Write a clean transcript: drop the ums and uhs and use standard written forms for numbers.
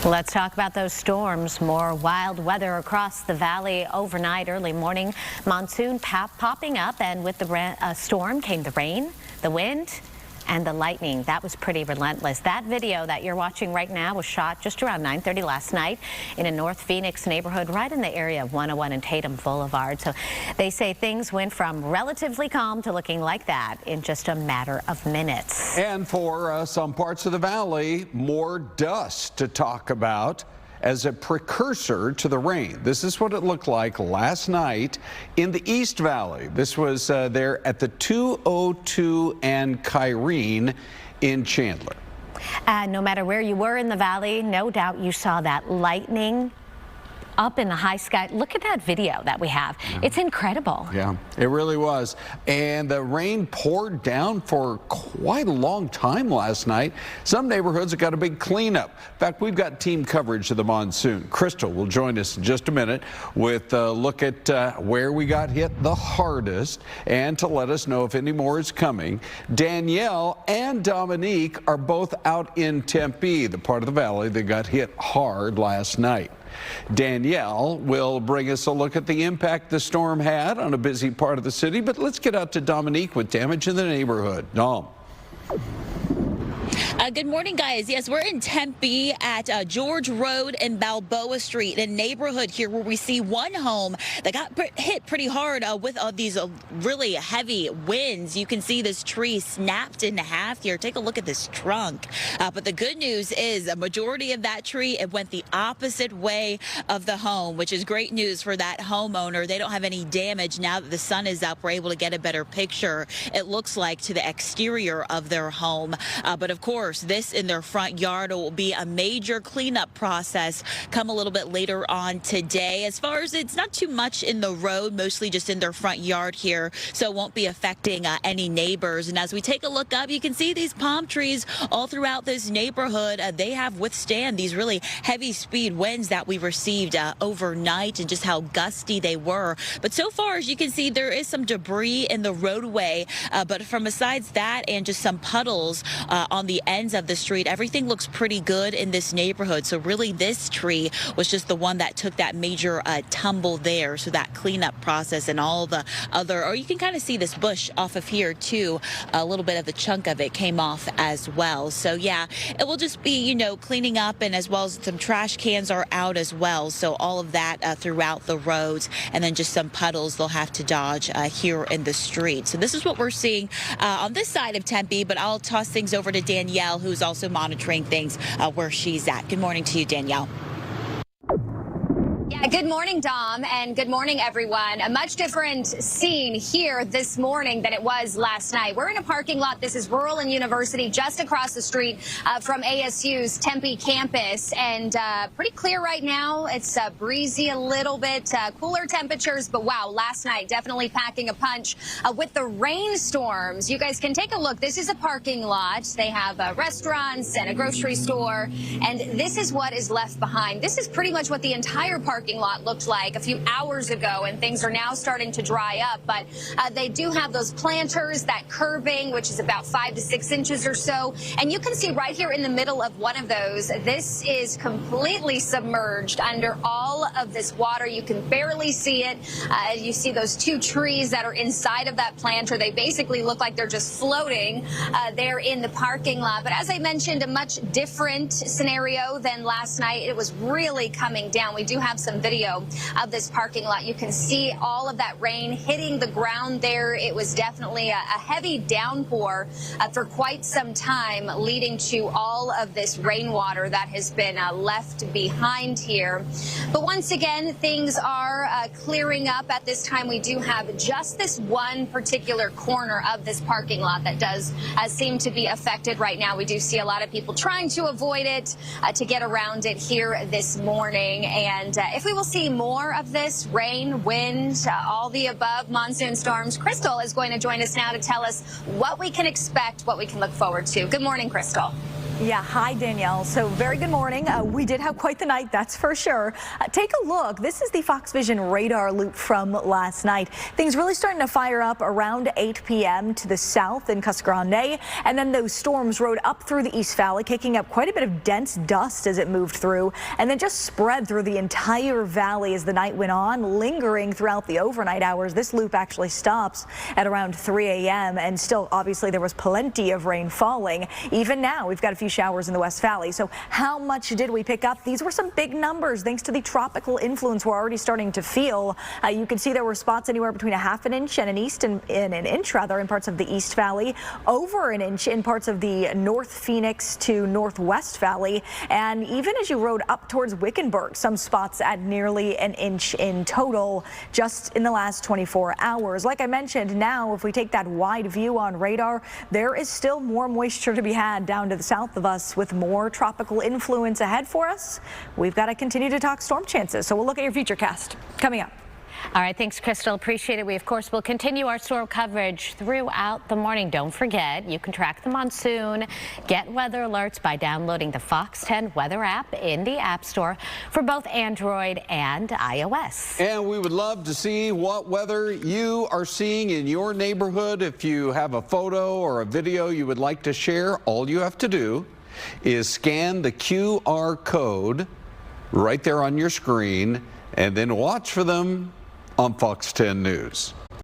Let's talk about those storms. More wild weather across the valley overnight, early morning. Monsoon popping up, and with the storm came the rain, the wind, and the lightning. That was pretty relentless. That video that you're watching right now was shot just around 9:30 last night in a North Phoenix neighborhood right in the area of 101 and Tatum Boulevard. So they say things went from relatively calm to looking like that in just a matter of minutes. And for some parts of the valley, more dust to talk about as a precursor to the rain. This is what it looked like last night in the East Valley. This was there at the 202 and Kyrene in Chandler. And no matter where you were in the valley, no doubt you saw that lightning up in the high sky. Look at that video that we have. Yeah. It's incredible. Yeah, it really was. And the rain poured down for quite a long time last night. Some neighborhoods have got a big cleanup. In fact, we've got team coverage of the monsoon. Crystal will join us in just a minute with a look at where we got hit the hardest and to let us know if any more is coming. Danielle and Dominique are both out in Tempe, the part of the valley that got hit hard last night. Danielle will bring us a look at the impact the storm had on a busy part of the city, but let's get out to Dominique with damage in the neighborhood. Dom. Good morning, guys. Yes, we're in Tempe at George Road and Balboa Street, a neighborhood here where we see one home that got hit pretty hard with these really heavy winds. You can see this tree snapped in half here. Take a look at this trunk. But the good news is a majority of that tree, it went the opposite way of the home, which is great news for that homeowner. They don't have any damage now that the sun is up. We're able to get a better picture, it looks like, to the exterior of their home. But of course, this in their front yard will be a major cleanup process come a little bit later on today. As far as it's not too much in the road, mostly just in their front yard here, so it won't be affecting any neighbors. And as we take a look up, you can see these palm trees all throughout this neighborhood. They have withstand these really heavy speed winds that we received overnight, and just how gusty they were. But so far, as you can see, there is some debris in the roadway, but from besides that and just some puddles on the ends of the street, everything looks pretty good in this neighborhood. So really, this tree was just the one that took that major tumble there. So that cleanup process and all the other, or you can kind of see this bush off of here too, a little bit of the chunk of it came off as well. So yeah, it will just be, you know, cleaning up, and as well as some trash cans are out as well. So all of that throughout the roads, and then just some puddles they'll have to dodge here in the street. So this is what we're seeing on this side of Tempe, but I'll toss things over to Danielle, who's also monitoring things where she's at. Good morning to you, Danielle. Yeah, good morning, Dom, and good morning, everyone. A much different scene here this morning than it was last night. We're in a parking lot. This is Rural and University, just across the street from ASU's Tempe campus, and pretty clear right now. It's breezy a little bit, cooler temperatures, but wow, last night definitely packing a punch with the rainstorms. You guys can take a look. This is a parking lot. They have restaurants and a grocery store, and this is what is left behind. This is pretty much what the entire parking lot looked like a few hours ago, and things are now starting to dry up. But they do have those planters, that curbing, which is about 5 to 6 inches or so. And you can see right here in the middle of one of those, this is completely submerged under all of this water. You can barely see it. You see those two trees that are inside of that planter. They basically look like they're just floating there in the parking lot. But as I mentioned, a much different scenario than last night. It was really coming down. We do have some video of this parking lot. You can see all of that rain hitting the ground there. It was definitely a heavy downpour for quite some time, leading to all of this rainwater that has been left behind here. But once again, things are clearing up at this time. We do have just this one particular corner of this parking lot that does seem to be affected right now. We do see a lot of people trying to avoid it, to get around it here this morning. And if we will see more of this rain, wind, all the above monsoon storms, Crystal is going to join us now to tell us what we can expect, what we can look forward to. Good morning, Crystal. Yeah, hi Danielle. So very good morning. We did have quite the night, that's for sure. Take a look. This is the Fox Vision radar loop from last night. Things really starting to fire up around 8 p.m. to the south in Casa Grande, and then those storms rode up through the East Valley, kicking up quite a bit of dense dust as it moved through, and then just spread through the entire valley as the night went on, lingering throughout the overnight hours. This loop actually stops at around 3 a.m. and still obviously there was plenty of rain falling. Even now we've got a few showers in the West Valley. So how much did we pick up? These were some big numbers thanks to the tropical influence we're already starting to feel. You can see there were spots anywhere between a ½ inch and an inch rather in parts of the East Valley, over an inch in parts of the North Phoenix to Northwest Valley, and even as you rode up towards Wickenburg, some spots at nearly an inch in total just in the last 24 hours. Like I mentioned, now if we take that wide view on radar, there is still more moisture to be had down to the south of us with more tropical influence ahead for us. We've got to continue to talk storm chances, so we'll look at your futurecast coming up. All right, thanks, Crystal. Appreciate it. We, of course, will continue our storm coverage throughout the morning. Don't forget, you can track the monsoon, get weather alerts by downloading the Fox 10 weather app in the App Store for both Android and iOS. And we would love to see what weather you are seeing in your neighborhood. If you have a photo or a video you would like to share, all you have to do is scan the QR code right there on your screen and then watch for them on Fox 10 News.